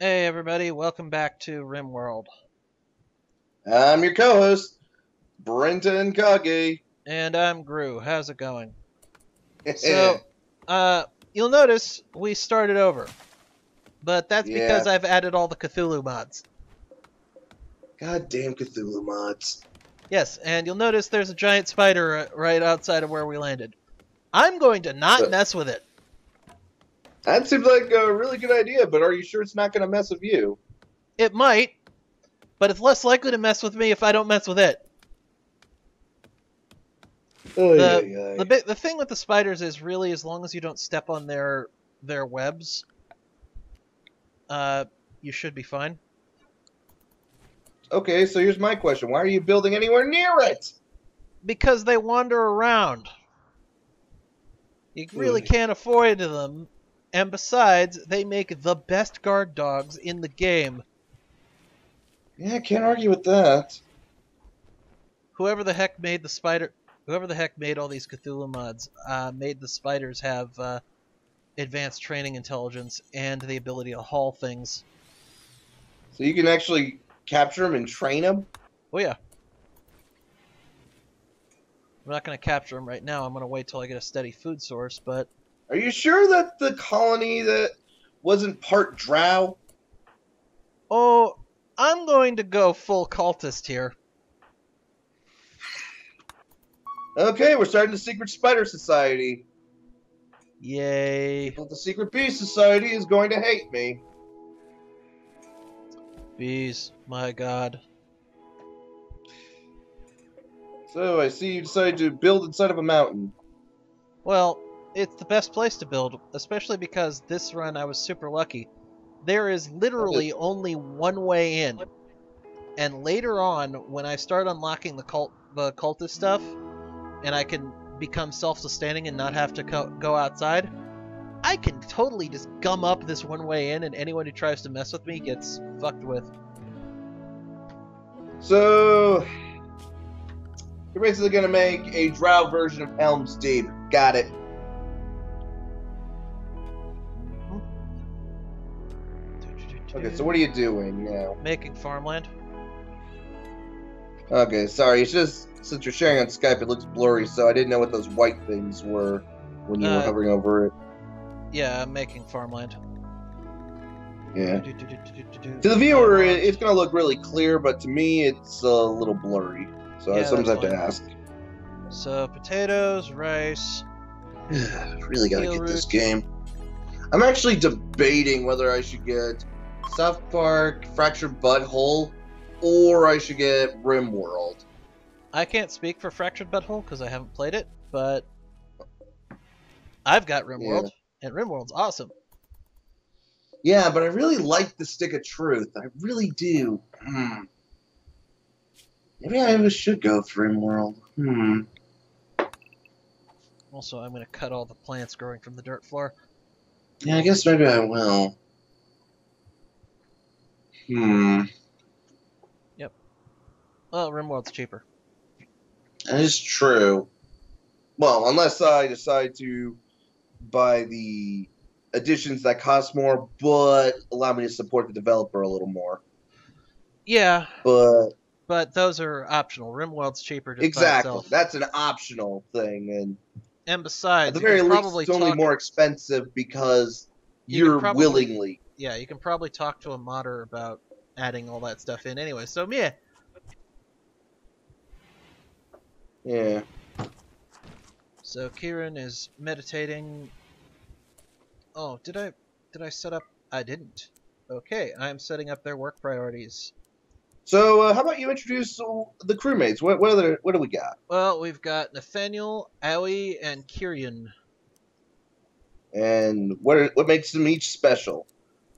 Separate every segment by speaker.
Speaker 1: Hey everybody, welcome back to Rimworld.
Speaker 2: I'm your co-host, Brenton Kage.
Speaker 1: And I'm Grue. How's it going? So, you'll notice we started over. But that's
Speaker 2: Yeah.
Speaker 1: because I've added all the Cthulhu mods.
Speaker 2: Goddamn Cthulhu mods.
Speaker 1: Yes, and you'll notice there's a giant spider right outside of where we landed. I'm going to not mess with it.
Speaker 2: That seems like a really good idea, but are you sure it's not going to mess with you?
Speaker 1: It might, but it's less likely to mess with me if I don't mess with it. The thing with the spiders is really as long as you don't step on their webs, you should be fine.
Speaker 2: Okay, so here's my question. Why are you building anywhere near it?
Speaker 1: Because they wander around. You really can't avoid them. And besides, they make the best guard dogs in the game.
Speaker 2: Yeah, I can't argue with that.
Speaker 1: Whoever the heck made all these Cthulhu mods, made the spiders have advanced training intelligence and the ability to haul things.
Speaker 2: So you can actually capture them and train them?
Speaker 1: Oh yeah. I'm not going to capture them right now. I'm going to wait till I get a steady food source, but...
Speaker 2: Are you sure that the colony that wasn't part drow?
Speaker 1: Oh, I'm going to go full cultist here.
Speaker 2: Okay, we're starting the Secret Spider Society.
Speaker 1: Yay.
Speaker 2: But the Secret Bee Society is going to hate me.
Speaker 1: Bees, my god.
Speaker 2: So I see you decided to build inside of a mountain.
Speaker 1: Well, it's the best place to build, especially because this run I was super lucky. There is literally only one way in. And later on, when I start unlocking the cultist stuff, and I can become self-sustaining and not have to go outside, I can totally just gum up this one way in, and anyone who tries to mess with me gets fucked with.
Speaker 2: So, you're basically going to make a drow version of Helm's Deep. Got it. Okay, so what are you doing now?
Speaker 1: Making farmland.
Speaker 2: Okay, sorry. It's just, since you're sharing on Skype, it looks blurry, so I didn't know what those white things were when you were hovering over it.
Speaker 1: Yeah, I'm making farmland.
Speaker 2: Yeah. To the viewer, it's going to look really clear, but to me, it's a little blurry. So I sometimes have to ask.
Speaker 1: So, potatoes, rice...
Speaker 2: Really gotta get this game. I'm actually debating whether I should get South Park, Fractured Butthole, or I should get Rimworld.
Speaker 1: I can't speak for Fractured Butthole because I haven't played it, but I've got Rimworld, and Rimworld's awesome.
Speaker 2: Yeah, but I really like the Stick of Truth. I really do. Maybe I should go for Rimworld.
Speaker 1: Also, I'm going to cut all the plants growing from the dirt floor.
Speaker 2: Yeah, I guess maybe I will.
Speaker 1: Yep. Well, Rimworld's cheaper.
Speaker 2: That is true. Well, unless I decide to buy the editions that cost more, but allow me to support the developer a little more.
Speaker 1: Yeah.
Speaker 2: But
Speaker 1: those are optional. Rimworld's cheaper just
Speaker 2: exactly.
Speaker 1: by itself.
Speaker 2: That's an optional thing,
Speaker 1: and besides,
Speaker 2: at the very least, it's only more expensive because you're willingly.
Speaker 1: Yeah, you can probably talk to a modder about adding all that stuff in anyway. So yeah.
Speaker 2: Yeah.
Speaker 1: So Kieran is meditating. Oh, did I set up? I didn't. Okay, I'm setting up their work priorities.
Speaker 2: So, how about you introduce the crewmates? What do we got?
Speaker 1: Well, we've got Nathaniel, Owie, and Kieran.
Speaker 2: And what makes them each special?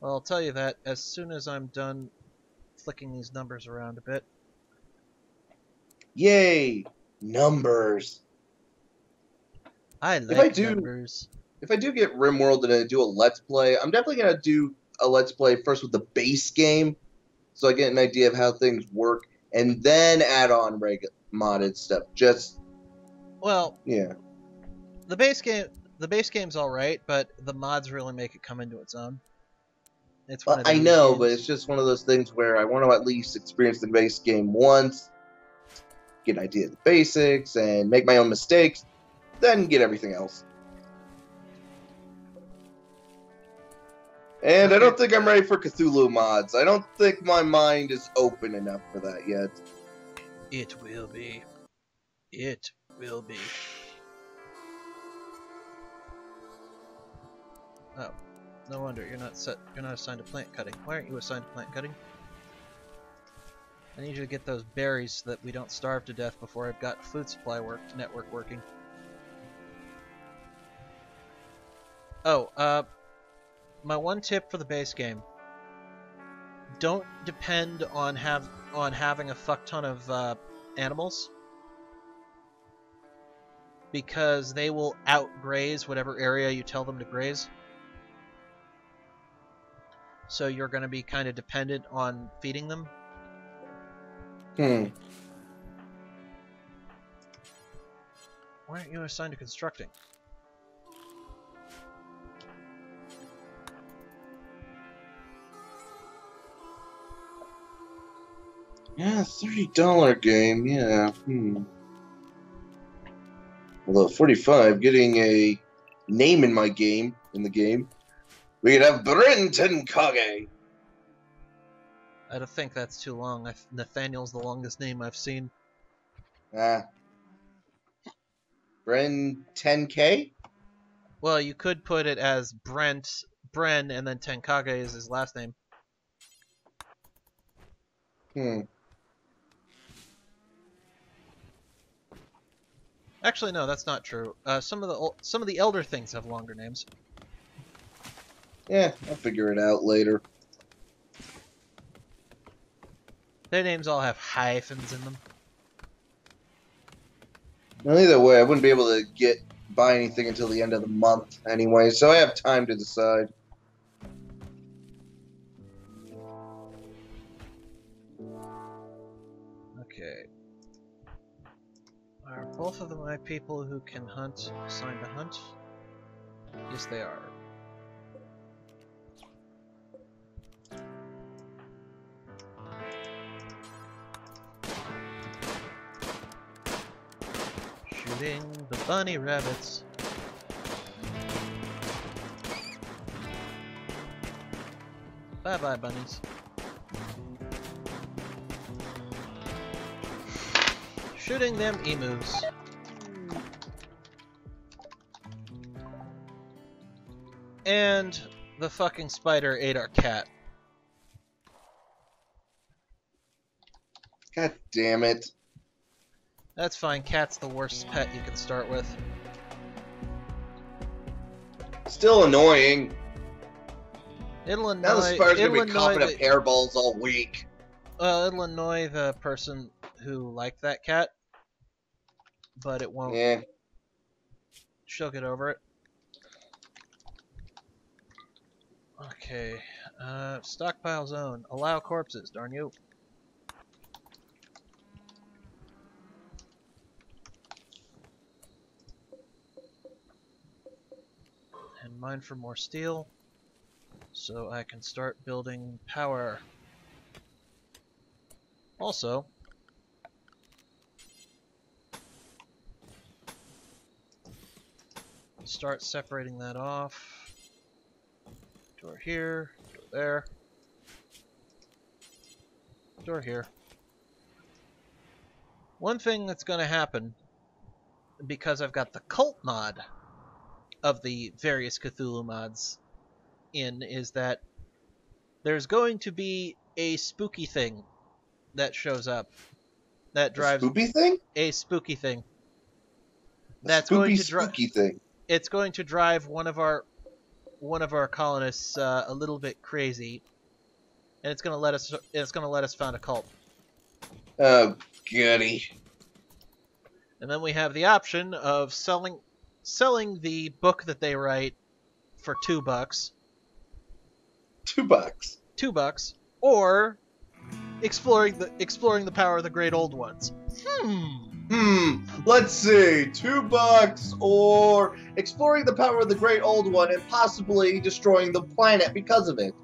Speaker 1: Well, I'll tell you that as soon as I'm done flicking these numbers around a bit.
Speaker 2: Yay! Numbers!
Speaker 1: I like numbers.
Speaker 2: If I do get Rimworld and I do a Let's Play, I'm definitely going to do a Let's Play first with the base game, so I get an idea of how things work, and then add on modded stuff. Yeah.
Speaker 1: The base game's all right, but the mods really make it come into its own. It's one of
Speaker 2: I
Speaker 1: those
Speaker 2: know,
Speaker 1: games.
Speaker 2: but it's just one of those things where I want to at least experience the base game once, get an idea of the basics, and make my own mistakes, then get everything else. And I don't think I'm ready for Cthulhu mods. I don't think my mind is open enough for that yet.
Speaker 1: It will be. It will be. Oh, no wonder you're not assigned to plant cutting. Why aren't you assigned to plant cutting? I need you to get those berries so that we don't starve to death before I've got food supply network working. Oh, my one tip for the base game: don't depend on having a fuck ton of animals, because they will outgraze whatever area you tell them to graze. So you're going to be kind of dependent on feeding them.
Speaker 2: Hmm.
Speaker 1: Why aren't you assigned to constructing?
Speaker 2: Yeah, $30 game, yeah. Although 45, getting a name in the game. We could have Brenton Kage.
Speaker 1: I don't think that's too long. Nathaniel's the longest name I've seen.
Speaker 2: Bren 10K?
Speaker 1: Well, you could put it as Bren, and then Tenkage is his last name. Actually, no, that's not true. Some of the elder things have longer names.
Speaker 2: Yeah, I'll figure it out later.
Speaker 1: Their names all have hyphens in them.
Speaker 2: Well, either way, I wouldn't be able to buy anything until the end of the month anyway, so I have time to decide.
Speaker 1: Okay. Are both of my people who can hunt assigned to hunt? Yes, they are. Shooting the bunny rabbits. Bye-bye, bunnies. Shooting them emus. And the fucking spider ate our cat.
Speaker 2: God damn it.
Speaker 1: That's fine, cat's the worst pet you can start with.
Speaker 2: Still annoying.
Speaker 1: It'll annoy,
Speaker 2: Now the spider's gonna be coughing up hairballs all week.
Speaker 1: Well, it'll annoy the person who liked that cat, but it won't.
Speaker 2: Yeah.
Speaker 1: She'll get over it. Okay, stockpile zone. Allow corpses, darn you. And mine for more steel, so I can start building power. Also, start separating that off. Door here, door there, door here. One thing that's going to happen, because I've got the cult mod of the various Cthulhu mods in, is that there's going to be a spooky thing that shows up that drives
Speaker 2: a spooky thing?
Speaker 1: A spooky thing.
Speaker 2: That's going to spooky thing.
Speaker 1: It's going to drive one of our colonists a little bit crazy, and it's going to let us found a cult.
Speaker 2: Oh, goody.
Speaker 1: And then we have the option of selling the book that they write for $2.
Speaker 2: $2.
Speaker 1: $2, or exploring the power of the great old ones.
Speaker 2: Let's see. $2 or exploring the power of the great old one and possibly destroying the planet because of it.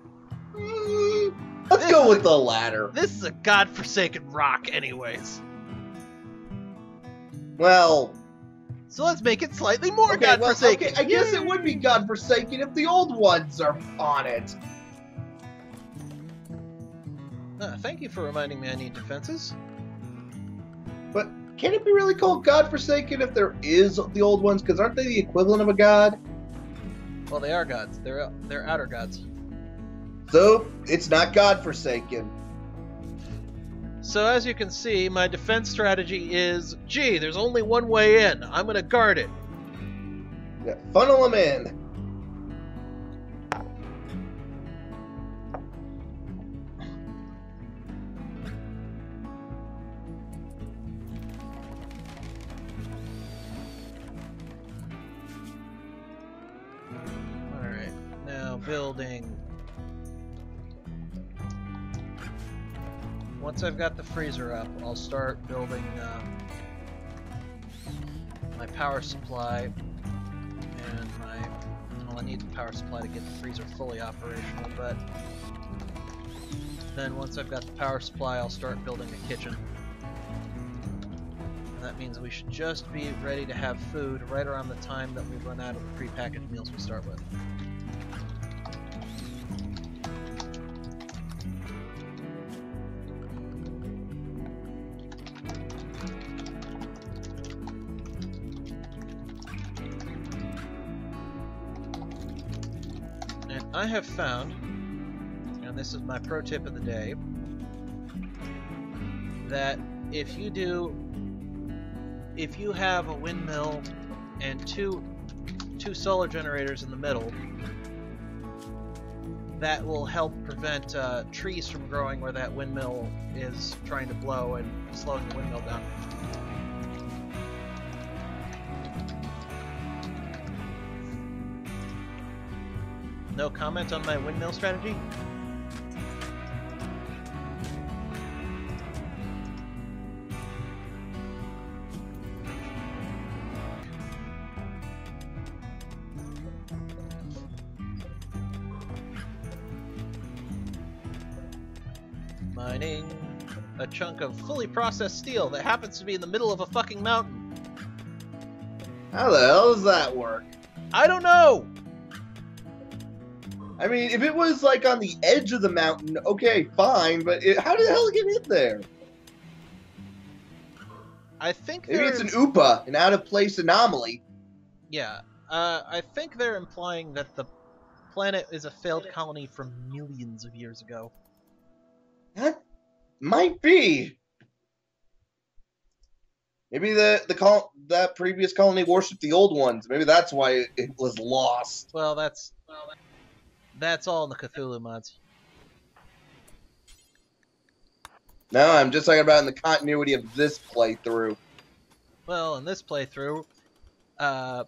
Speaker 2: Let's go with the latter.
Speaker 1: This is a godforsaken rock, anyways.
Speaker 2: Well,
Speaker 1: so let's make it slightly more
Speaker 2: okay,
Speaker 1: godforsaken.
Speaker 2: Well, okay, I guess it would be godforsaken if the old ones are on it.
Speaker 1: Thank you for reminding me I need defenses.
Speaker 2: But can it be really called godforsaken if there is the old ones? Because aren't they the equivalent of a god?
Speaker 1: Well, they are gods. They're outer gods.
Speaker 2: So it's not godforsaken.
Speaker 1: So as you can see, my defense strategy is, gee, there's only one way in. I'm going to guard it.
Speaker 2: Yeah, funnel them in.
Speaker 1: Alright, now building. Once I've got the freezer up, I'll start building my power supply and my... Well, I need the power supply to get the freezer fully operational, but then once I've got the power supply, I'll start building a kitchen. And that means we should just be ready to have food right around the time that we run out of the prepackaged meals we start with. I have found, and this is my pro tip of the day, that if you have a windmill and two solar generators in the middle, that will help prevent trees from growing where that windmill is trying to blow and slowing the windmill down. No comment on my windmill strategy? Mining a chunk of fully processed steel that happens to be in the middle of a fucking mountain.
Speaker 2: How the hell does that work?
Speaker 1: I don't know!
Speaker 2: I mean, if it was like on the edge of the mountain, okay, fine, but how the hell did it get in there?
Speaker 1: I think
Speaker 2: maybe it's an OOPA, an out-of-place anomaly.
Speaker 1: Yeah, I think they're implying that the planet is a failed colony from millions of years ago.
Speaker 2: That might be. Maybe that previous colony worshipped the old ones. Maybe that's why it was lost.
Speaker 1: Well, that's all in the Cthulhu mods.
Speaker 2: No, I'm just talking about in the continuity of this playthrough.
Speaker 1: Well, in this playthrough, one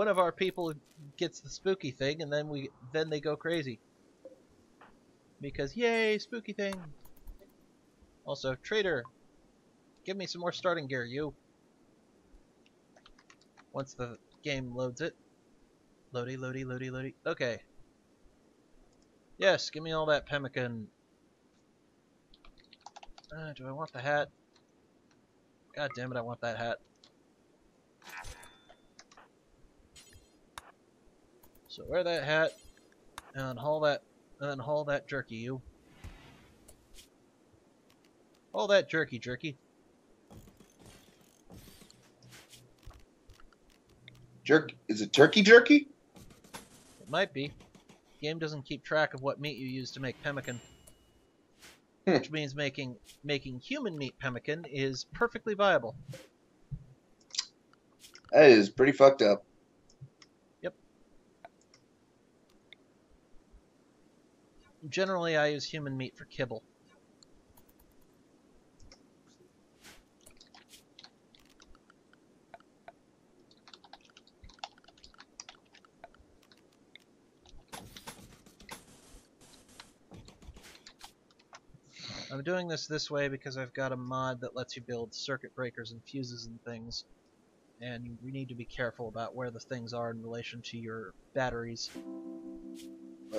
Speaker 1: of our people gets the spooky thing, and then they go crazy. Because yay, spooky thing. Also, trader, give me some more starting gear, you. Once the game loads it. Loady, loady, loady, loady. Okay. Yes, give me all that pemmican. Do I want the hat? God damn it, I want that hat. So wear that hat, and haul that jerky, you. Haul that jerky.
Speaker 2: Is it turkey jerky?
Speaker 1: It might be. The game doesn't keep track of what meat you use to make pemmican. Which means making human meat pemmican is perfectly viable.
Speaker 2: That is pretty fucked up.
Speaker 1: Yep. Generally, I use human meat for kibble. I'm doing this way because I've got a mod that lets you build circuit breakers and fuses and things, and you need to be careful about where the things are in relation to your batteries.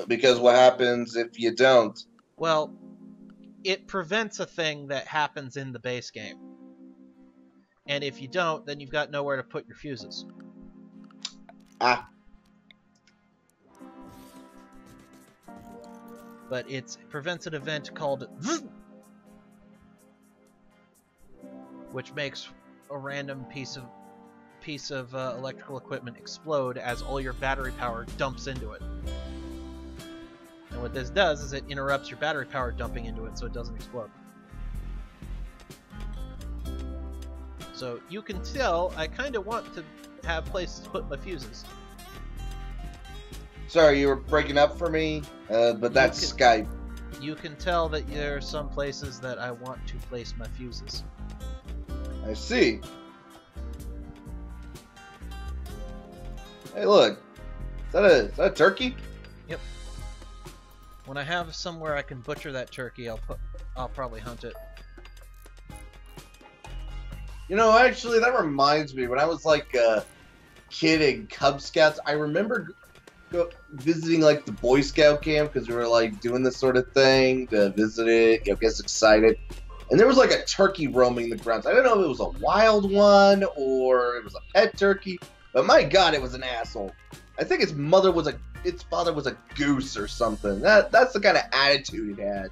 Speaker 2: Because what happens if you don't?
Speaker 1: Well, it prevents a thing that happens in the base game. And if you don't, then you've got nowhere to put your fuses.
Speaker 2: Ah.
Speaker 1: But it prevents an event called Vzz, which makes a random piece of electrical equipment explode as all your battery power dumps into it. And what this does is it interrupts your battery power dumping into it so it doesn't explode. So you can tell I kind of want to have places to put my fuses.
Speaker 2: Sorry, you were breaking up for me, but that's Skype.
Speaker 1: You can tell that there are some places that I want to place my fuses.
Speaker 2: I see. Hey, look. Is that a turkey?
Speaker 1: Yep. When I have somewhere I can butcher that turkey, I'll probably hunt it.
Speaker 2: You know, actually, that reminds me. When I was like a kid in Cub Scouts, I remember visiting like the Boy Scout camp because we were like doing this sort of thing to visit it, get excited. And there was like a turkey roaming the grounds. I don't know if it was a wild one or it was a pet turkey, but my God, it was an asshole. I think its father was a goose or something. That's the kind of attitude it had.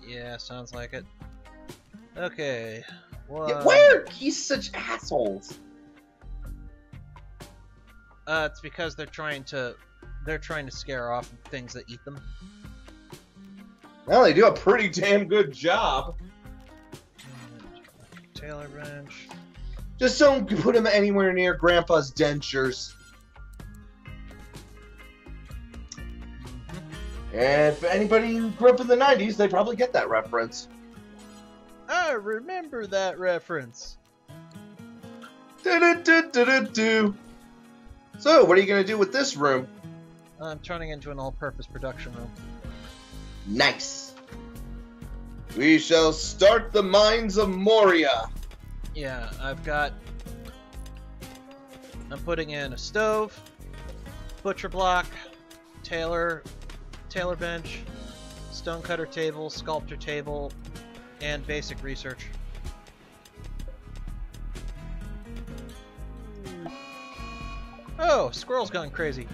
Speaker 1: Yeah, sounds like it. Okay.
Speaker 2: Yeah, why are geese such assholes?
Speaker 1: It's because they're trying to scare off things that eat them.
Speaker 2: Well, they do a pretty damn good job.
Speaker 1: Tailor wrench.
Speaker 2: Just don't put them anywhere near Grandpa's dentures. And if anybody who grew up in the 90s, they probably get that reference.
Speaker 1: I remember that reference.
Speaker 2: Do-do-do-do-do-do. So, what are you going to do with this room?
Speaker 1: I'm turning into an all-purpose production room.
Speaker 2: Nice. We shall start the mines of Moria.
Speaker 1: Yeah, I'm putting in a stove, butcher block, tailor bench, stonecutter table, sculptor table, and basic research. Oh, squirrel's gone crazy.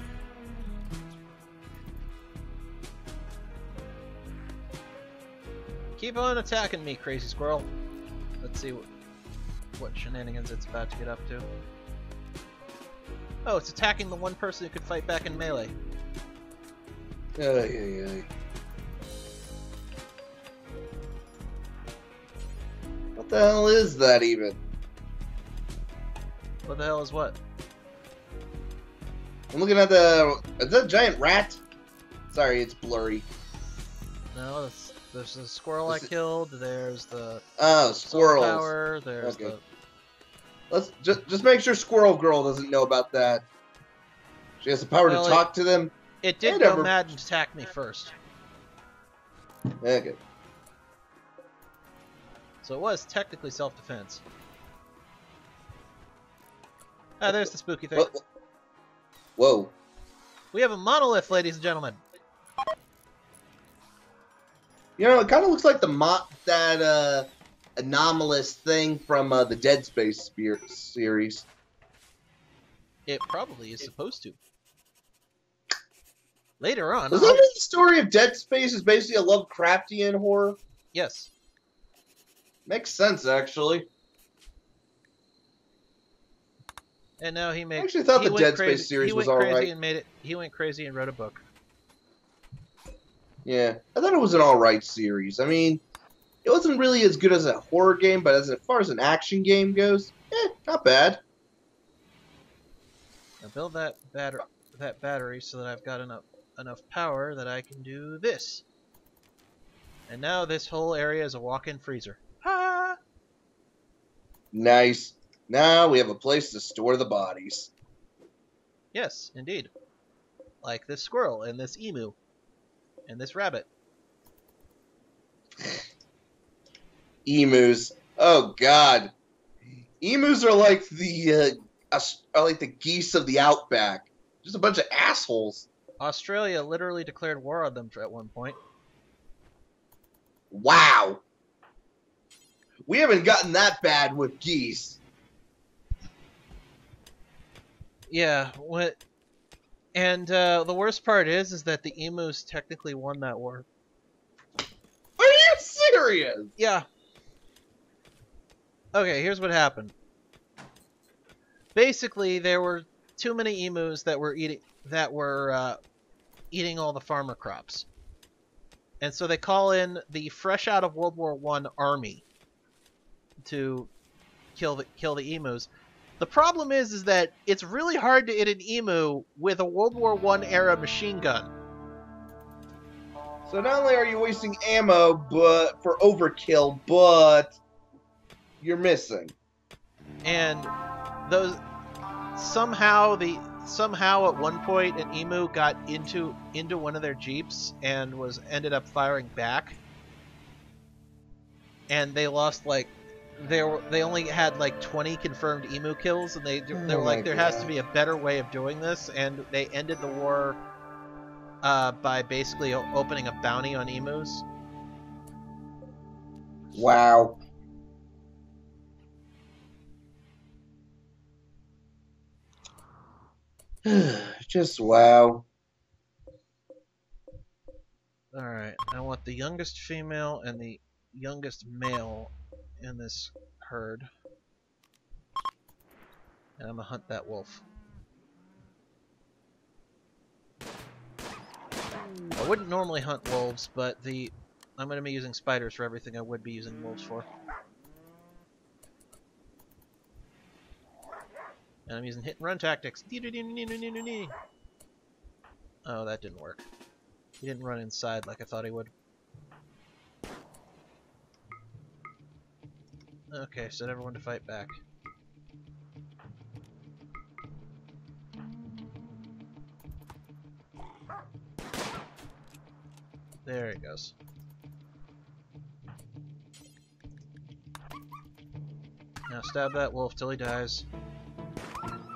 Speaker 1: Keep on attacking me, crazy squirrel. Let's see what shenanigans it's about to get up to. Oh, it's attacking the one person who could fight back in melee.
Speaker 2: What the hell is that even?
Speaker 1: What the hell is what?
Speaker 2: I'm looking at is that a giant rat? Sorry, it's blurry.
Speaker 1: No, there's the squirrel I killed. There's the
Speaker 2: squirrels.
Speaker 1: Power. There's the.
Speaker 2: Let's just make sure Squirrel Girl doesn't know about that. She has the power to talk to them.
Speaker 1: It did go mad and attack me first.
Speaker 2: Okay.
Speaker 1: So it was technically self-defense. Ah, there's the spooky thing.
Speaker 2: Whoa.
Speaker 1: We have a monolith, ladies and gentlemen.
Speaker 2: You know, it kind of looks like that anomalous thing from the Dead Space series.
Speaker 1: It probably is supposed to. Later on...
Speaker 2: Was that the story of Dead Space is basically a Lovecraftian horror?
Speaker 1: Yes.
Speaker 2: Makes sense, actually.
Speaker 1: And now he made...
Speaker 2: I actually thought the Dead Space series was alright.
Speaker 1: He went crazy and wrote a book.
Speaker 2: Yeah, I thought it was an alright series. I mean, it wasn't really as good as a horror game, but as far as an action game goes, not bad.
Speaker 1: Now build that battery so that I've got enough power that I can do this. And now this whole area is a walk-in freezer. Ha!
Speaker 2: Nice. Now we have a place to store the bodies.
Speaker 1: Yes, indeed. Like this squirrel and this emu. And this rabbit.
Speaker 2: Emus. Oh God. Emus are like the geese of the outback. Just a bunch of assholes.
Speaker 1: Australia literally declared war on them at one point.
Speaker 2: Wow. We haven't gotten that bad with geese.
Speaker 1: Yeah, what? And the worst part is that the emus technically won that war.
Speaker 2: Are you serious?
Speaker 1: Yeah. Okay, here's what happened. Basically, there were too many emus that were eating all the farmer crops, and so they call in the fresh out of World War I army to kill the emus. The problem is that it's really hard to hit an emu with a World War I era machine gun.
Speaker 2: So not only are you wasting ammo, but for overkill, but you're missing.
Speaker 1: And those somehow at one point an emu got into one of their jeeps and ended up firing back, and they lost like they only had like 20 confirmed emu kills, and they were like, there has to be a better way of doing this, and they ended the war by basically opening a bounty on emus.
Speaker 2: Wow. Just wow.
Speaker 1: Alright, I want the youngest female and the youngest male in this herd. And I'm gonna hunt that wolf. I wouldn't normally hunt wolves, but I'm gonna be using spiders for everything I would be using wolves for. And I'm using hit and run tactics. Oh, that didn't work. He didn't run inside like I thought he would. Okay, set everyone to fight back. There he goes. Now stab that wolf till he dies.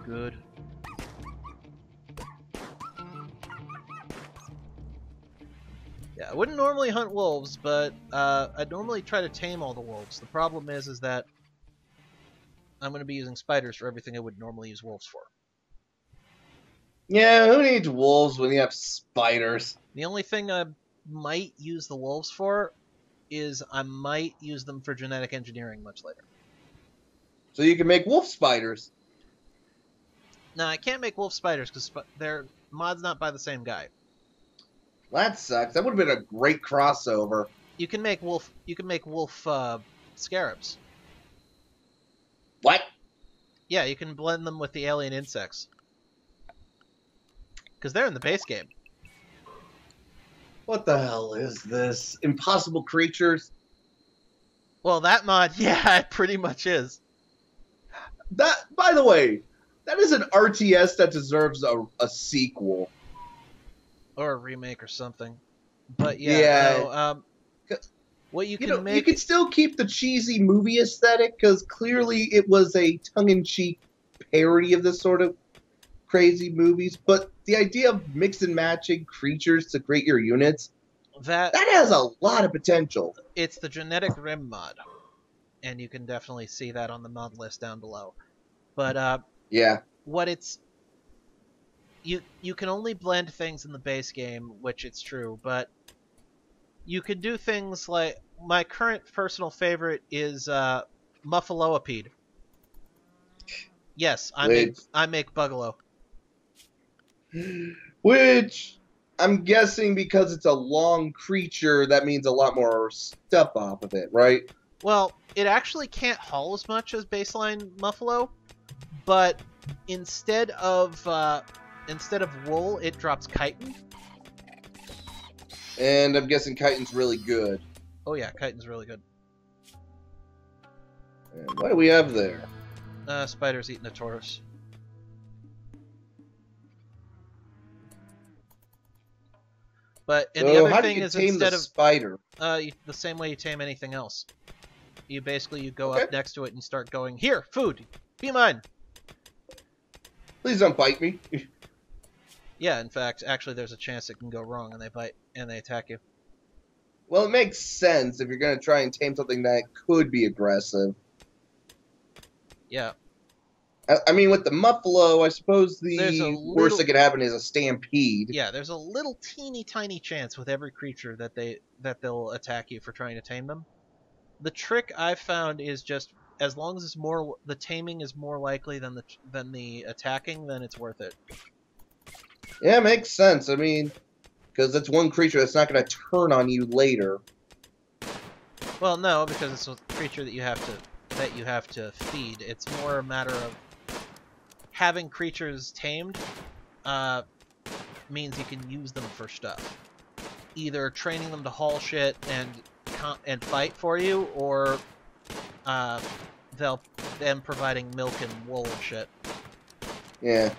Speaker 1: Good. Yeah, I wouldn't normally hunt wolves, but I'd normally try to tame all the wolves. The problem is that I'm going to be using spiders for everything I would normally use wolves for.
Speaker 2: Yeah, who needs wolves when you have spiders?
Speaker 1: The only thing I might use the wolves for is I might use them for genetic engineering much later.
Speaker 2: So you can make wolf spiders.
Speaker 1: No, I can't make wolf spiders because their mod's not by the same guy.
Speaker 2: That sucks. That would have been a great crossover.
Speaker 1: You can make wolf. You can make wolf scarabs.
Speaker 2: What?
Speaker 1: Yeah, you can blend them with the alien insects because they're in the base game.
Speaker 2: What the hell is this? Impossible creatures?
Speaker 1: Well, that mod, yeah, it pretty much is.
Speaker 2: That, by the way, that is an RTS that deserves a sequel.
Speaker 1: Or a remake or something. But yeah, no, what you can make...
Speaker 2: You can still keep the cheesy movie aesthetic, because clearly it was a tongue-in-cheek parody of this sort of crazy movies, but the idea of mix and matching creatures to create your units, that has a lot of potential.
Speaker 1: It's the GeneticRim mod, and you can definitely see that on the mod list down below. But
Speaker 2: yeah,
Speaker 1: what it's you can only blend things in the base game, which it's true, but you can do things like my current personal favorite is Muffaloapede. Yes, I make Bugalo.
Speaker 2: Which I'm guessing because it's a long creature, that means a lot more stuff off of it, right?
Speaker 1: Well, it actually can't haul as much as baseline Muffalo, but instead of wool, it drops chitin.
Speaker 2: And I'm guessing chitin's really good.
Speaker 1: Oh yeah, chitin's really good.
Speaker 2: And what do we have there?
Speaker 1: Spider's eating a tortoise. But and the other thing is, instead of
Speaker 2: spider,
Speaker 1: the same way you tame anything else, you go up next to it and start going, "Here, food, be mine."
Speaker 2: Please don't bite me.
Speaker 1: Yeah, in fact, actually there's a chance it can go wrong and they bite and they attack you.
Speaker 2: Well, it makes sense if you're going to try and tame something that could be aggressive.
Speaker 1: Yeah.
Speaker 2: I mean, with the Muffalo, I suppose
Speaker 1: There's a
Speaker 2: the worst that could happen is a stampede.
Speaker 1: Yeah, there's a little teeny tiny chance with every creature that they'll attack you for trying to tame them. The trick I've found is just as long as the taming is more likely than the attacking, then it's worth it.
Speaker 2: Yeah, it makes sense. I mean, because it's one creature that's not going to turn on you later.
Speaker 1: Well, no, because it's a creature that you have to feed. It's more a matter of having creatures tamed means you can use them for stuff. Either training them to haul shit and fight for you, or them providing milk and wool and shit.
Speaker 2: Yeah.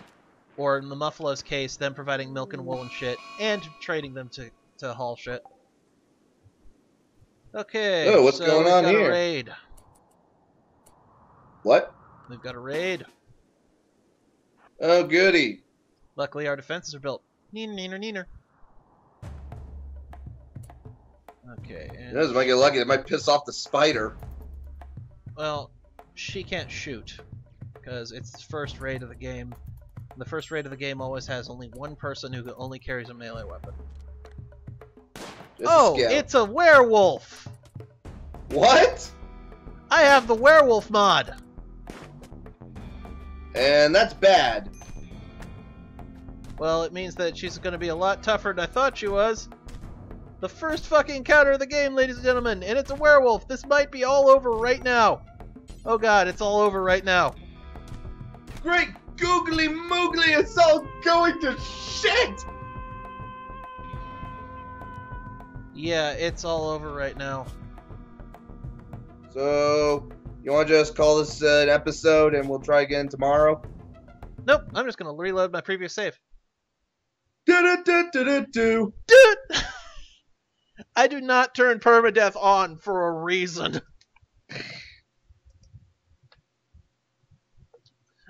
Speaker 1: Or in the Muffalo's case, them providing milk and wool and shit, and trading them to haul shit. Okay.
Speaker 2: Oh, what's going on here?
Speaker 1: We've got a raid.
Speaker 2: What?
Speaker 1: We've got a raid.
Speaker 2: Oh, goody.
Speaker 1: Luckily, our defenses are built. Neener, neener, neener. Okay. And
Speaker 2: It doesn't make it lucky. It might piss off the spider.
Speaker 1: well, she can't shoot because it's the first raid of the game. The first raid of the game always has only one person who only carries a melee weapon.
Speaker 2: Just
Speaker 1: it's a werewolf!
Speaker 2: What?
Speaker 1: I have the werewolf mod!
Speaker 2: And that's bad.
Speaker 1: Well, it means that she's going to be a lot tougher than I thought she was. The first fucking encounter of the game, ladies and gentlemen, and it's a werewolf. This might be all over right now. Oh god, it's all over right now.
Speaker 2: Great googly moogly, it's all going to shit!
Speaker 1: Yeah, it's all over right now.
Speaker 2: So, you want to just call this an episode and we'll try again tomorrow?
Speaker 1: Nope, I'm just going to reload my previous save.
Speaker 2: Do-do-do-do-do-do.
Speaker 1: Dude! I do not turn permadeath on for a reason.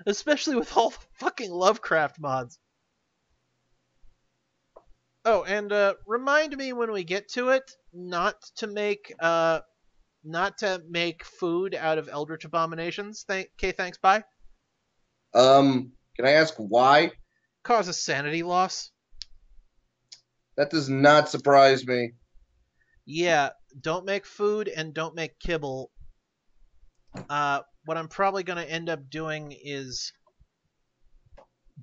Speaker 1: Especially with all the fucking Lovecraft mods. Oh, and remind me when we get to it not to make food out of Eldritch Abominations. Okay, thanks, bye.
Speaker 2: Can I ask why?
Speaker 1: Causes sanity loss.
Speaker 2: That does not surprise me.
Speaker 1: Yeah, don't make food and don't make kibble. What I'm probably going to end up doing is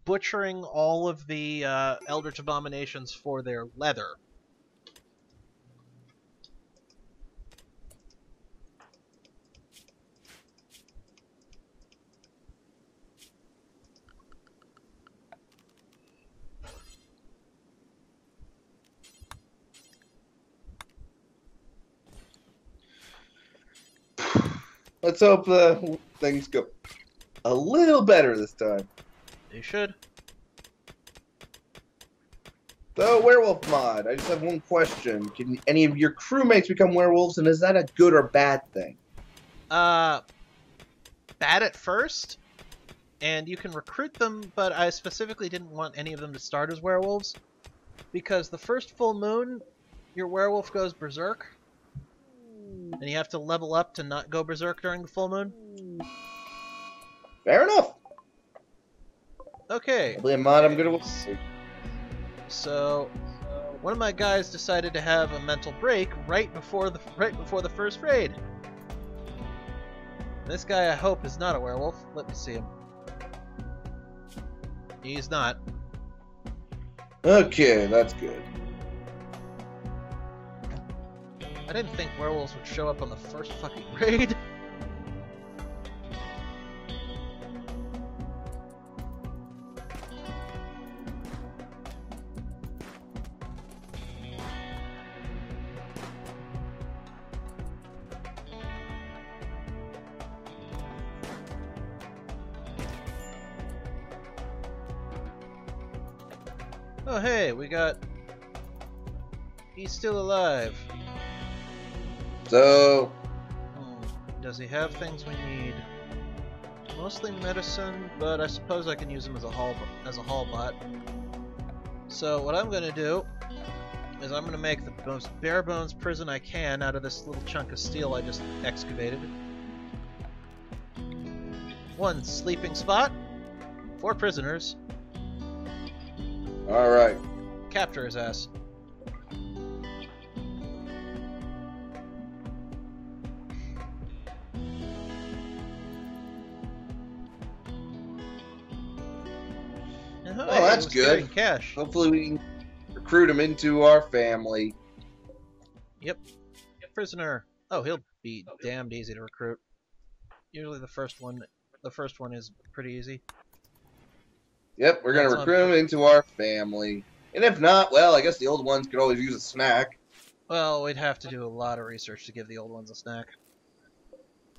Speaker 1: butchering all of the Eldritch Abominations for their leather.
Speaker 2: Let's hope things go a little better this time.
Speaker 1: They should.
Speaker 2: The werewolf mod. I just have one question. Can any of your crewmates become werewolves, and is that a good or bad thing?
Speaker 1: Bad at first, and you can recruit them, but I specifically didn't want any of them to start as werewolves, because the first full moon, your werewolf goes berserk, and you have to level up to not go berserk during the full moon.
Speaker 2: Fair enough.
Speaker 1: Okay.
Speaker 2: Probably a mod I'm gonna.
Speaker 1: So, one of my guys decided to have a mental break right before the first raid. This guy, I hope, is not a werewolf. Let me see him. He's not.
Speaker 2: Okay, that's good.
Speaker 1: I didn't think werewolves would show up on the first fucking raid. Oh hey, we got... He's still alive.
Speaker 2: So...
Speaker 1: Does he have things we need? Mostly medicine, but I suppose I can use him as a haul bot. So what I'm going to do is I'm going to make the most bare bones prison I can out of this little chunk of steel I just excavated. 1 sleeping spot, 4 prisoners.
Speaker 2: Alright.
Speaker 1: Capture his ass.
Speaker 2: Oh, that's good.
Speaker 1: Cash.
Speaker 2: Hopefully we can recruit him into our family.
Speaker 1: Yep. Prisoner. Oh, he'll be damned easy to recruit. Usually the first one is pretty easy.
Speaker 2: Yep, we're gonna recruit him into our family. And if not, well, I guess the old ones could always use a snack.
Speaker 1: Well, we'd have to do a lot of research to give the old ones a snack.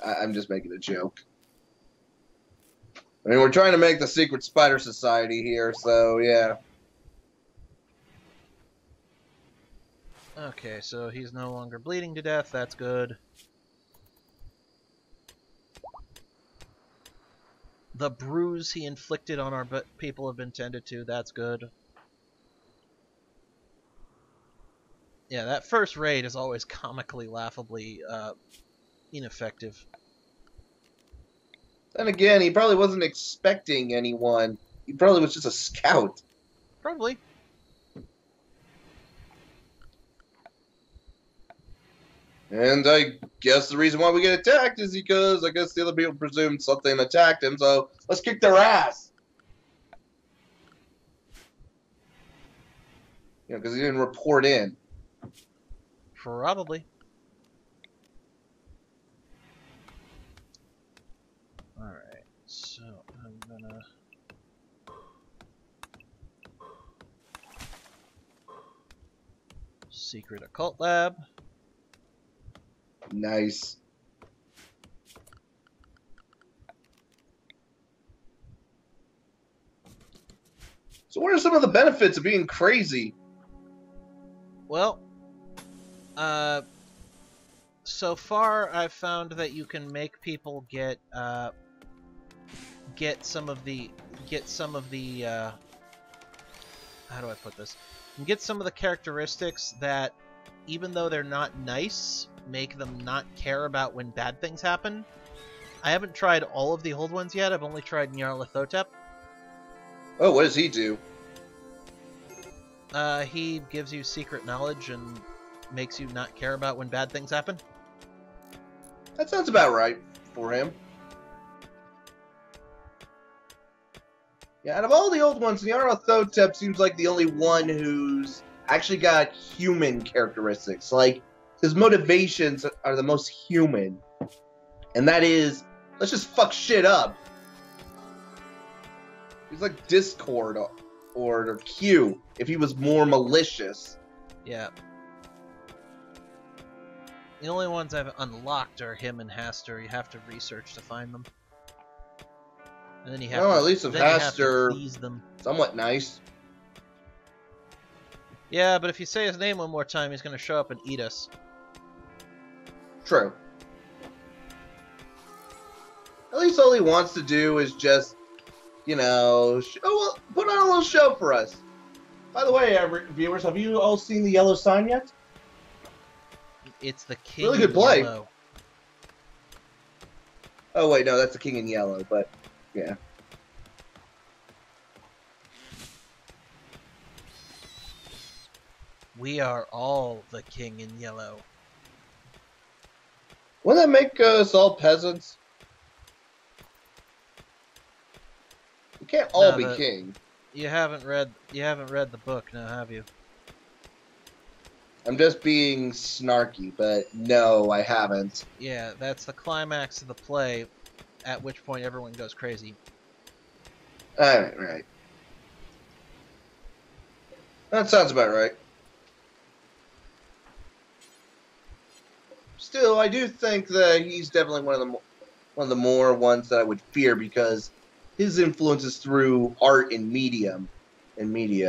Speaker 2: I'm just making a joke. I mean, we're trying to make the secret spider society here, so yeah.
Speaker 1: Okay, so he's no longer bleeding to death. That's good. The bruise he inflicted on our people have been tended to. That's good. Yeah, that first raid is always comically, laughably ineffective.
Speaker 2: Then again, he probably wasn't expecting anyone. He probably was just a scout.
Speaker 1: Probably.
Speaker 2: And I guess the reason why we get attacked is because I guess the other people presumed something attacked him, so let's kick their ass. You know, because he didn't report in.
Speaker 1: Probably. Alright, so I'm gonna... Secret occult lab.
Speaker 2: Nice. So what are some of the benefits of being crazy?
Speaker 1: Well, so far I've found that you can make people get some of the how do I put this? You can get some of the characteristics that, even though they're not nice, make them not care about when bad things happen. I haven't tried all of the old ones yet. I've only tried Nyarlathotep.
Speaker 2: Oh, what does he do?
Speaker 1: He gives you secret knowledge and makes you not care about when bad things happen.
Speaker 2: That sounds about right for him. Yeah, out of all the old ones, Nyarlathotep seems like the only one who's actually got human characteristics. Like, his motivations are the most human. And that is, let's just fuck shit up. He's like Discord or Q if he was more malicious.
Speaker 1: Yeah. The only ones I've unlocked are him and Haster. You have to research to find them. And then you have to,
Speaker 2: at least if Haster
Speaker 1: please them.
Speaker 2: Somewhat nice.
Speaker 1: Yeah, but if you say his name one more time, he's going to show up and eat us.
Speaker 2: True. At least all he wants to do is just, you know, put on a little show for us. By the way, viewers, have you all seen the yellow sign yet?
Speaker 1: It's the king.
Speaker 2: Really good play.
Speaker 1: Yellow.
Speaker 2: Oh wait, no, that's the king in yellow, but yeah.
Speaker 1: We are all the king in yellow.
Speaker 2: Wouldn't that make us all peasants? We can't all be king.
Speaker 1: You haven't read the book, now have you?
Speaker 2: I'm just being snarky, but no, I haven't.
Speaker 1: Yeah, that's the climax of the play, at which point everyone goes crazy.
Speaker 2: Alright, right. That sounds about right. Still, I do think that he's definitely one of the more ones that I would fear because his influence is through art and media,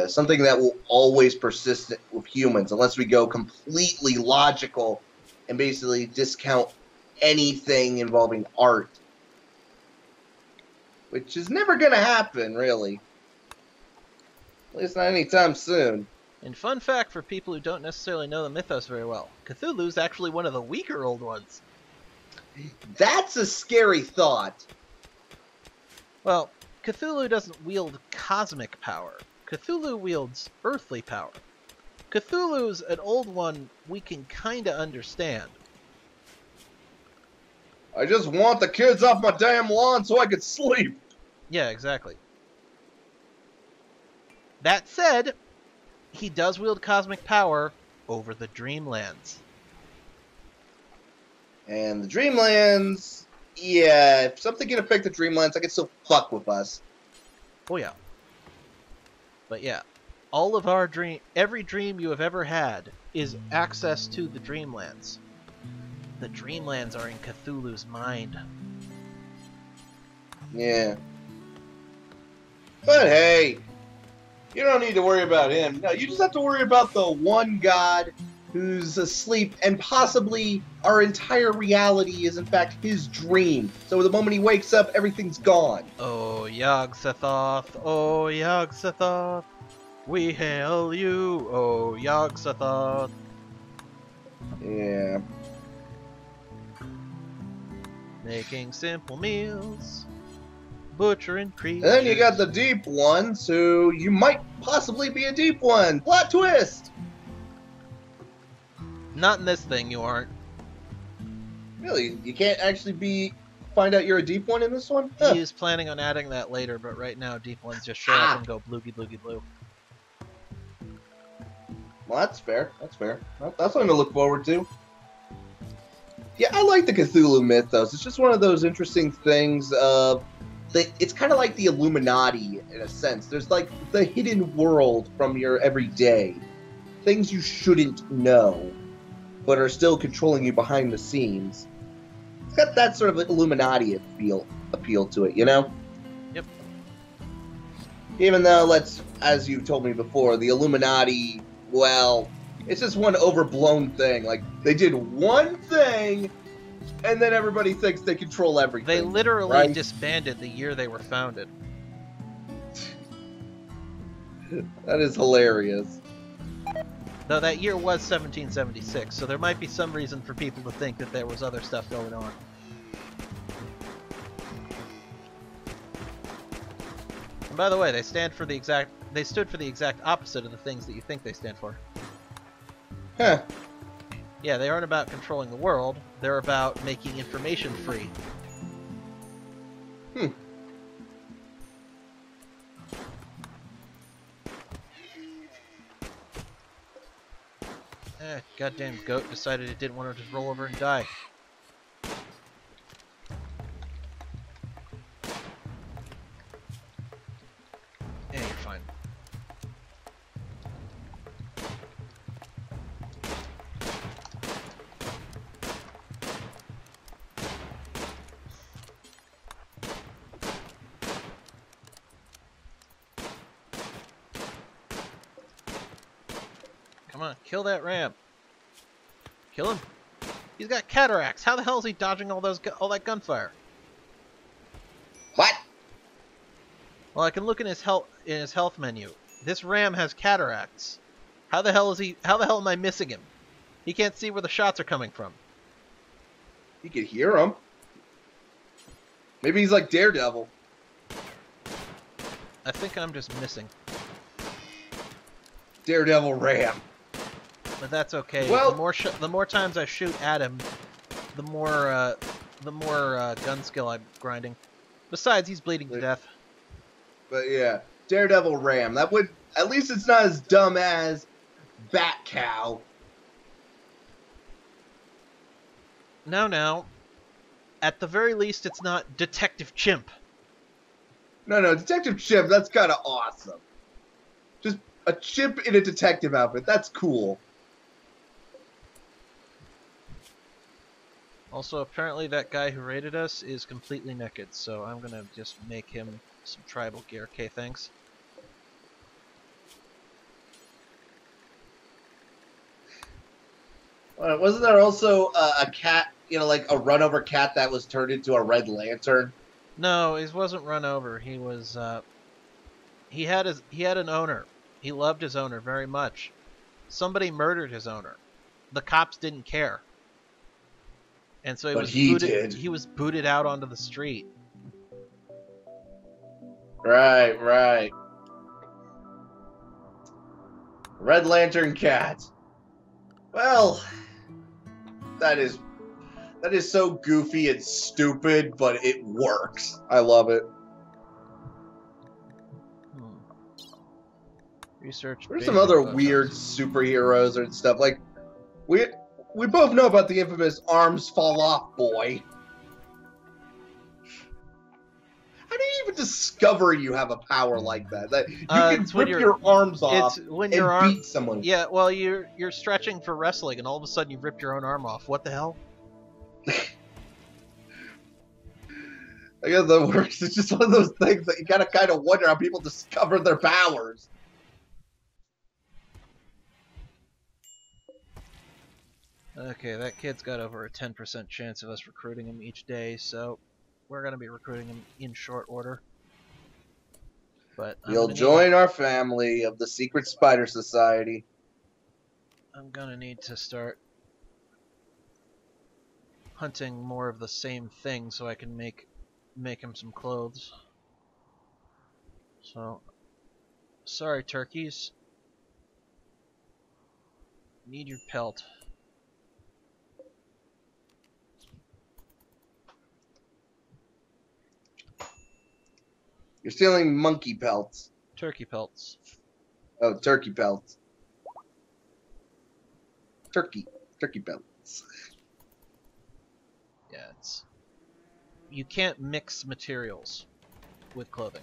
Speaker 2: something that will always persist with humans unless we go completely logical and basically discount anything involving art, which is never going to happen, really. At least not anytime soon.
Speaker 1: And fun fact for people who don't necessarily know the mythos very well, Cthulhu's actually one of the weaker old ones.
Speaker 2: That's a scary thought.
Speaker 1: Well, Cthulhu doesn't wield cosmic power. Cthulhu wields earthly power. Cthulhu's an old one we can kinda understand.
Speaker 2: I just want the kids off my damn lawn so I could sleep.
Speaker 1: Yeah, exactly. That said, he does wield cosmic power over the Dreamlands.
Speaker 2: And the Dreamlands, yeah, if something can affect the Dreamlands, I can still fuck with us.
Speaker 1: Oh yeah. But yeah, all of our every dream you have ever had is access to the Dreamlands. The Dreamlands are in Cthulhu's mind.
Speaker 2: Yeah. But hey, you don't need to worry about him. No, you just have to worry about the one god who's asleep, and possibly our entire reality is in fact his dream. So the moment he wakes up, everything's gone.
Speaker 1: Oh Yog-Sothoth, oh Yog-Sothoth, we hail you, oh Yog-Sothoth.
Speaker 2: Yeah.
Speaker 1: Making simple meals, butchering creatures.
Speaker 2: And then you got the deep ones, who you might possibly be a deep one. Plot twist!
Speaker 1: Not in this thing, you aren't.
Speaker 2: Really? You can't actually find out you're a deep one in this one? Huh.
Speaker 1: He was planning on adding that later, but right now deep ones just show up and go bloogie bloogie blue.
Speaker 2: Well, that's fair. That's fair. That's something to look forward to. Yeah, I like the Cthulhu mythos. It's just one of those interesting things. It's kind of like the Illuminati, in a sense. There's like the hidden world from your everyday. Things you shouldn't know, but are still controlling you behind the scenes. It's got that sort of Illuminati appeal to it, you know?
Speaker 1: Yep.
Speaker 2: Even though, as you told me before, the Illuminati, well, it's just one overblown thing. Like, they did one thing, and then everybody thinks they control everything.
Speaker 1: They literally
Speaker 2: right?
Speaker 1: disbanded the year they were founded.
Speaker 2: That is hilarious.
Speaker 1: Though that year was 1776, so there might be some reason for people to think that there was other stuff going on. And by the way, they stood for the exact opposite of the things that you think they stand for.
Speaker 2: Huh.
Speaker 1: Yeah, they aren't about controlling the world, they're about making information free.
Speaker 2: Hmm.
Speaker 1: Goddamn goat decided it didn't want to just roll over and die. Yeah, you're fine. Come on, kill that ram. Kill him. He's got cataracts. How the hell is he dodging all that gunfire?
Speaker 2: What?
Speaker 1: Well, I can look in his health menu. This ram has cataracts. How the hell am I missing him? He can't see where the shots are coming from.
Speaker 2: You could hear him. Maybe he's like Daredevil.
Speaker 1: I think I'm just missing.
Speaker 2: Daredevil ram.
Speaker 1: But that's okay.
Speaker 2: Well,
Speaker 1: the more times I shoot at him, the more gun skill I'm grinding. Besides, he's bleeding to death.
Speaker 2: But yeah, Daredevil ram. That would, at least it's not as dumb as Bat Cow.
Speaker 1: No. At the very least, it's not Detective Chimp.
Speaker 2: No, Detective Chimp. That's kind of awesome. Just a chimp in a detective outfit. That's cool.
Speaker 1: Also, apparently that guy who raided us is completely naked, so I'm gonna just make him some tribal gear. Okay, thanks.
Speaker 2: Wasn't there also a cat, like a run-over cat that was turned into a Red Lantern?
Speaker 1: No, he wasn't run over. He was, he had an owner, He loved his owner very much. Somebody murdered his owner. The cops didn't care. And so he was booted out onto the street.
Speaker 2: Right, right. Red Lantern Cat. Well, that is so goofy and stupid, but it works. I love it.
Speaker 1: Research.
Speaker 2: There's some other weird superheroes and stuff. Like, we both know about the infamous arms fall off boy. How do you even discover you have a power like that? That you can rip your arms off and beat someone.
Speaker 1: Yeah, well, you're stretching for wrestling, and all of a sudden you rip your own arm off. What the hell?
Speaker 2: I guess the worst. It's just one of those things that you gotta kind of wonder how people discover their powers.
Speaker 1: Okay, that kid's got over a 10% chance of us recruiting him each day, so we're going to be recruiting him in short order. But
Speaker 2: you'll join our family of the Secret Spider Society.
Speaker 1: I'm going to need to start hunting more of the same thing so I can make him some clothes. So, sorry turkeys. Need your pelt.
Speaker 2: You're stealing monkey pelts.
Speaker 1: Turkey pelts.
Speaker 2: Oh, turkey pelts. Turkey pelts.
Speaker 1: Yeah, you can't mix materials with clothing.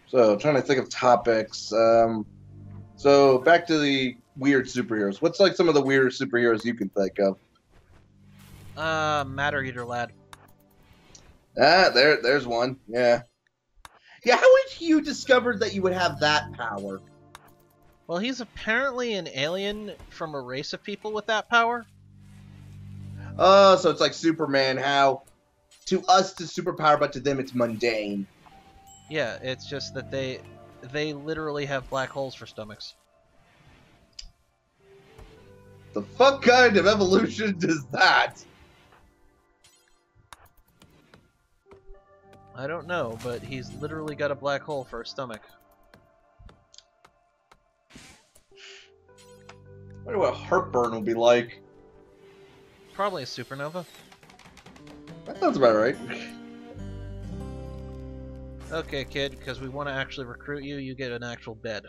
Speaker 2: So, trying to think of topics. So, back to the weird superheroes. What's like some of the weird superheroes you can think of?
Speaker 1: Matter Eater Lad.
Speaker 2: Ah, there's one. Yeah. Yeah, how had you discovered that you would have that power?
Speaker 1: Well, he's apparently an alien from a race of people with that power.
Speaker 2: Oh, so it's like Superman, how to us it's superpower, but to them it's mundane.
Speaker 1: Yeah, it's just that they literally have black holes for stomachs.
Speaker 2: The fuck kind of evolution is that?
Speaker 1: I don't know, but he's literally got a black hole for a stomach.
Speaker 2: I wonder what heartburn would be like.
Speaker 1: Probably a supernova.
Speaker 2: That sounds about right.
Speaker 1: Okay, kid, because we want to actually recruit you, you get an actual bed.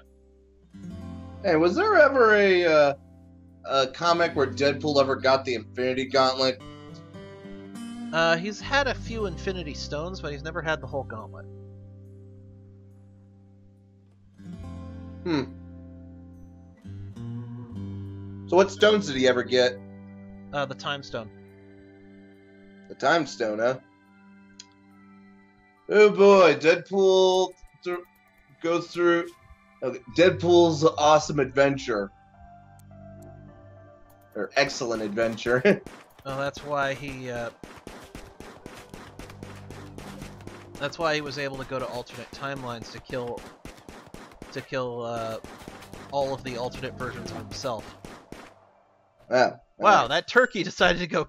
Speaker 2: Hey, was there ever a comic where Deadpool ever got the Infinity Gauntlet?
Speaker 1: He's had a few Infinity Stones, but he's never had the whole gauntlet.
Speaker 2: So what stones did he ever get?
Speaker 1: The Time Stone.
Speaker 2: The Time Stone, huh? Oh boy, Deadpool goes through Deadpool's awesome adventure. Or excellent adventure.
Speaker 1: Well, that's why he was able to go to alternate timelines to kill all of the alternate versions of himself.
Speaker 2: Yeah.
Speaker 1: Wow, that turkey decided to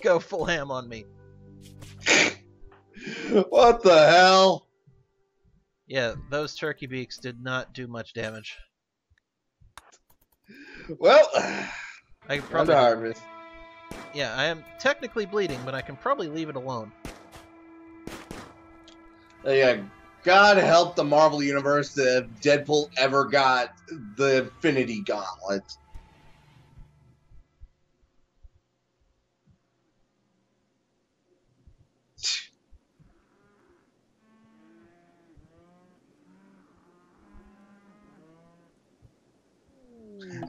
Speaker 1: go full ham on me.
Speaker 2: What the hell?
Speaker 1: Yeah, those turkey beaks did not do much damage.
Speaker 2: Well,
Speaker 1: I can probably
Speaker 2: harvest.
Speaker 1: Yeah, I am technically bleeding, but I can probably leave it alone.
Speaker 2: Yeah, God help the Marvel Universe if Deadpool ever got the Infinity Gauntlet.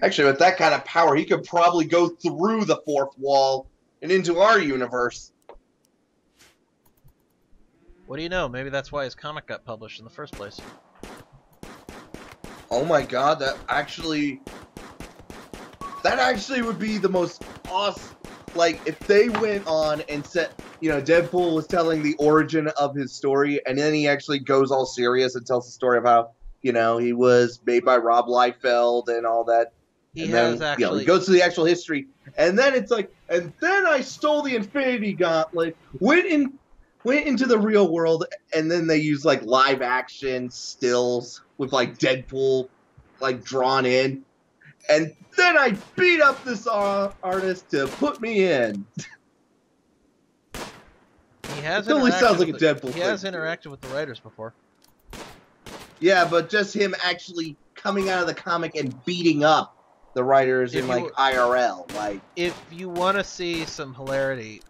Speaker 2: Actually, with that kind of power, he could probably go through the fourth wall and into our universe.
Speaker 1: What do you know? Maybe that's why his comic got published in the first place.
Speaker 2: Oh my god, that actually would be the most awesome. Like, if they went on and said, you know, Deadpool was telling the origin of his story, and then he actually goes all serious and tells the story of how, you know, he was made by Rob Liefeld and all that.
Speaker 1: He
Speaker 2: and
Speaker 1: has
Speaker 2: then,
Speaker 1: actually...
Speaker 2: you know, he goes to the actual history, and then it's like, and then I stole the Infinity Gauntlet, went into the real world, and then they use like live action stills with like Deadpool like drawn in, and then I beat up this artist to put me in.
Speaker 1: He has
Speaker 2: it totally sounds like a Deadpool.
Speaker 1: He has interacted with the writers before.
Speaker 2: Yeah, but just him actually coming out of the comic and beating up the writers in like IRL. Like,
Speaker 1: if you want to see some hilarity,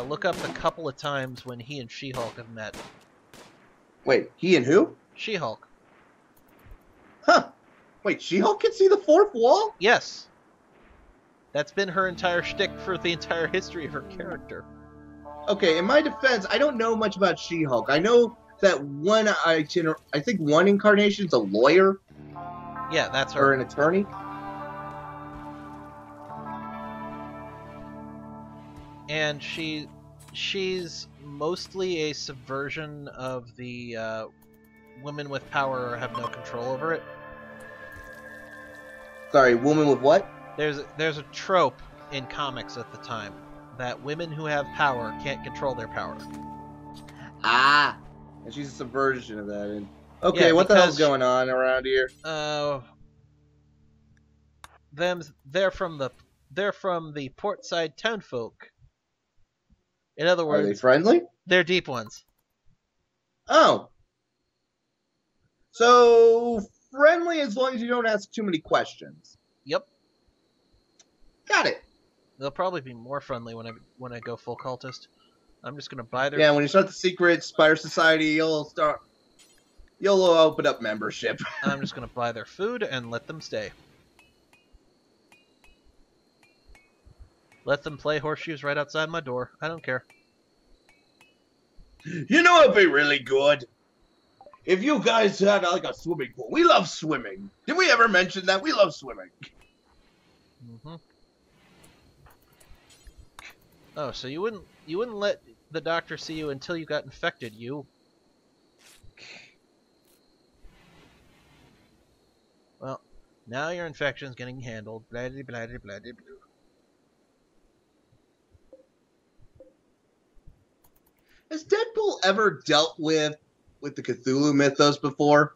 Speaker 1: look up the couple of times when he and She-Hulk have met.
Speaker 2: Wait, he and who?
Speaker 1: She-Hulk.
Speaker 2: Huh. Wait, She-Hulk can see the fourth wall?
Speaker 1: Yes. That's been her entire shtick for the entire history of her character.
Speaker 2: Okay, in my defense, I don't know much about She-Hulk. I know that I think one incarnation's a lawyer.
Speaker 1: Yeah, that's her.
Speaker 2: Or an attorney.
Speaker 1: And she's mostly a subversion of the women with power have no control over it.
Speaker 2: Sorry, woman with what?
Speaker 1: There's a trope in comics at the time that women who have power can't control their power.
Speaker 2: Ah, and she's a subversion of that. And okay, yeah, what the hell's going on around here?
Speaker 1: They're from the portside townfolk. In other words,
Speaker 2: are they friendly?
Speaker 1: They're deep ones.
Speaker 2: Oh. So, friendly as long as you don't ask too many questions.
Speaker 1: Yep.
Speaker 2: Got it.
Speaker 1: They'll probably be more friendly when I go full cultist. I'm just gonna buy their...
Speaker 2: Yeah, when you start the secret Spire Society, you'll open up membership.
Speaker 1: I'm just gonna buy their food and let them stay. Let them play horseshoes right outside my door. I don't care.
Speaker 2: You know it'd be really good? If you guys had like a swimming pool. We love swimming. Did we ever mention that? We love swimming.
Speaker 1: Mm-hmm. Oh, so you wouldn't let the doctor see you until you got infected, you? Well, now your infection's getting handled. Blah blah blah blah blah.
Speaker 2: Has Deadpool ever dealt with the Cthulhu mythos before?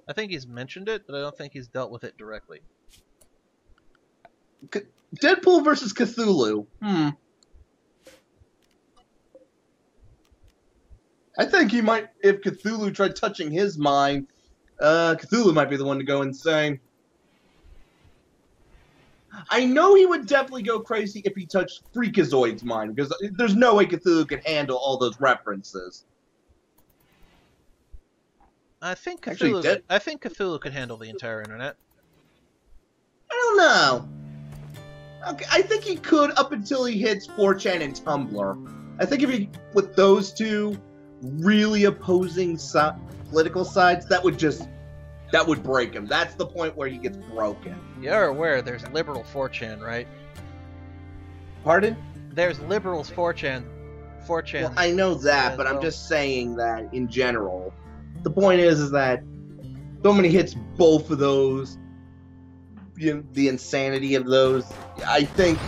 Speaker 1: I think he's mentioned it, but I don't think he's dealt with it directly.
Speaker 2: Deadpool versus Cthulhu. I think he might, if Cthulhu tried touching his mind, Cthulhu might be the one to go insane. I know he would definitely go crazy if he touched Freakazoid's mind, because there's no way Cthulhu could handle all those references.
Speaker 1: I think Cthulhu could handle the entire internet.
Speaker 2: I don't know. Okay, I think he could up until he hits 4chan and Tumblr. I think if he, with those two really opposing political sides, that would break him. That's the point where he gets broken.
Speaker 1: You're aware there's liberal 4chan, right?
Speaker 2: Pardon?
Speaker 1: There's liberals 4chan.
Speaker 2: Well, I know that, but I'm just saying that in general. The point is that so many hits both of those, you know, the insanity of those. I think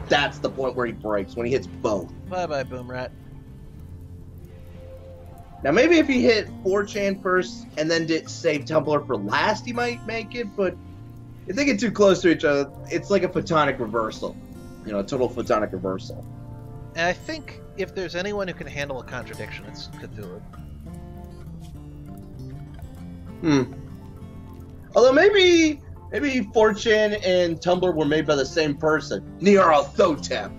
Speaker 2: that's the point where he breaks, when he hits both.
Speaker 1: Bye-bye, Boom Rat.
Speaker 2: Now, maybe if he hit 4chan first and then did save Tumblr for last, he might make it, but if they get too close to each other, it's like a photonic reversal. You know, a total photonic reversal.
Speaker 1: And I think if there's anyone who can handle a contradiction, it's Cthulhu.
Speaker 2: Although maybe 4chan and Tumblr were made by the same person, Nyarlathotep.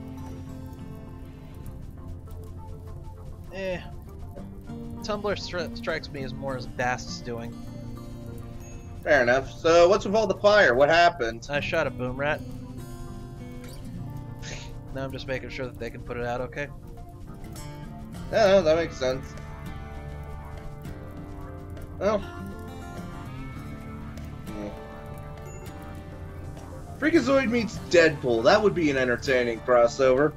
Speaker 1: Tumblr strikes me as more as Bast's doing.
Speaker 2: Fair enough. So, what's with all the fire? What happened?
Speaker 1: I shot a boom rat. Now I'm just making sure that they can put it out okay.
Speaker 2: Yeah, that makes sense. Well. Yeah. Freakazoid meets Deadpool. That would be an entertaining crossover.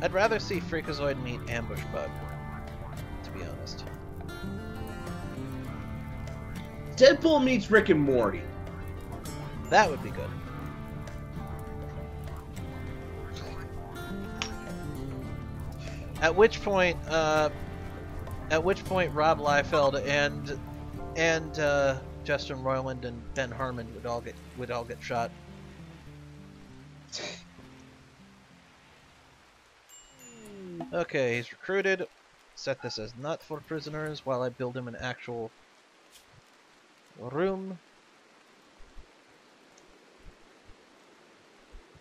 Speaker 1: I'd rather see Freakazoid meet Ambush Bug, to be honest.
Speaker 2: Deadpool meets Rick and Morty.
Speaker 1: That would be good. At which point Rob Liefeld and Justin Roiland and Ben Harmon would all get shot. Okay, he's recruited. Set this as not for prisoners while I build him an actual room.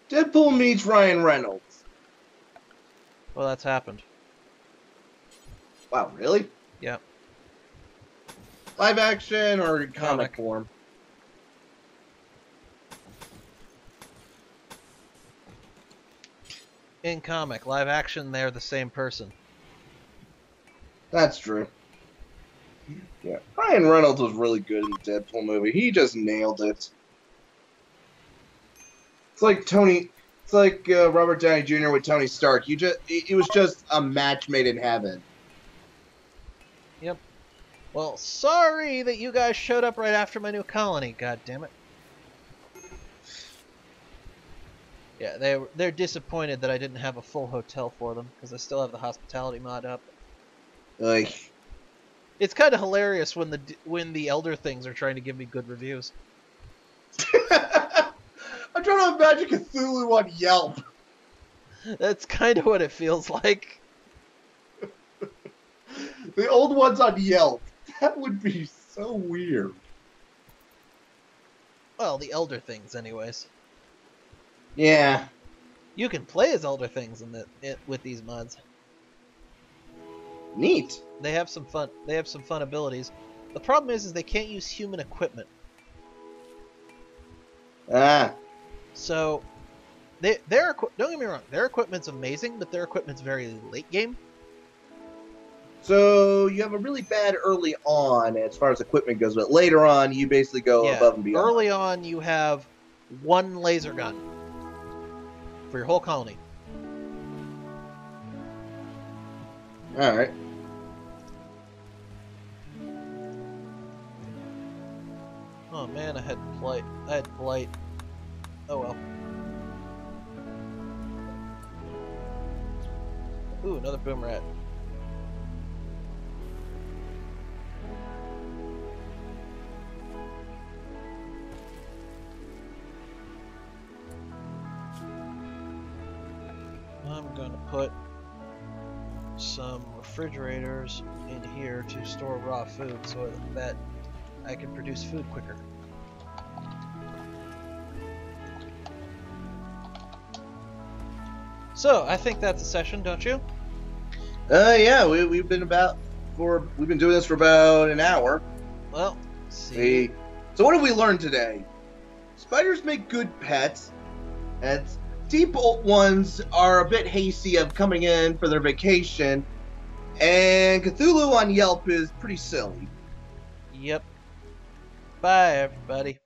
Speaker 2: Deadpool meets Ryan Reynolds.
Speaker 1: Well, that's happened.
Speaker 2: Wow, really?
Speaker 1: Yeah.
Speaker 2: Live action or comic form?
Speaker 1: In comic, live action, they're the same person.
Speaker 2: That's true. Yeah, Ryan Reynolds was really good in the Deadpool movie. He just nailed it. It's like Robert Downey Jr. with Tony Stark. It was just a match made in heaven.
Speaker 1: Yep. Well, sorry that you guys showed up right after my new colony. God damn it. Yeah, they're disappointed that I didn't have a full hotel for them because I still have the hospitality mod up.
Speaker 2: Like,
Speaker 1: it's kind of hilarious when the elder things are trying to give me good reviews.
Speaker 2: I'm trying to imagine Cthulhu on Yelp.
Speaker 1: That's kind of what it feels like.
Speaker 2: The old ones on Yelp. That would be so weird.
Speaker 1: Well, the elder things, anyways.
Speaker 2: Yeah.
Speaker 1: You can play as elder things with these mods.
Speaker 2: Neat.
Speaker 1: They have some fun. They have some fun abilities. The problem is they can't use human equipment.
Speaker 2: Ah.
Speaker 1: So, don't get me wrong. Their equipment's amazing, but their equipment's very late game.
Speaker 2: So you have a really bad early on as far as equipment goes, but later on you basically go above and beyond.
Speaker 1: Early on, you have one laser gun for your whole colony.
Speaker 2: All right.
Speaker 1: Oh man, I had blight. Oh well. Ooh, another boom rat. I'm going to put some refrigerators in here to store raw food so that I can produce food quicker. So, I think that's a session, don't you?
Speaker 2: Yeah, we've been doing this for about an hour.
Speaker 1: Well, see.
Speaker 2: So what have we learned today? Spiders make good pets, and default ones are a bit hasty of coming in for their vacation, and Cthulhu on Yelp is pretty silly.
Speaker 1: Yep. Bye, everybody.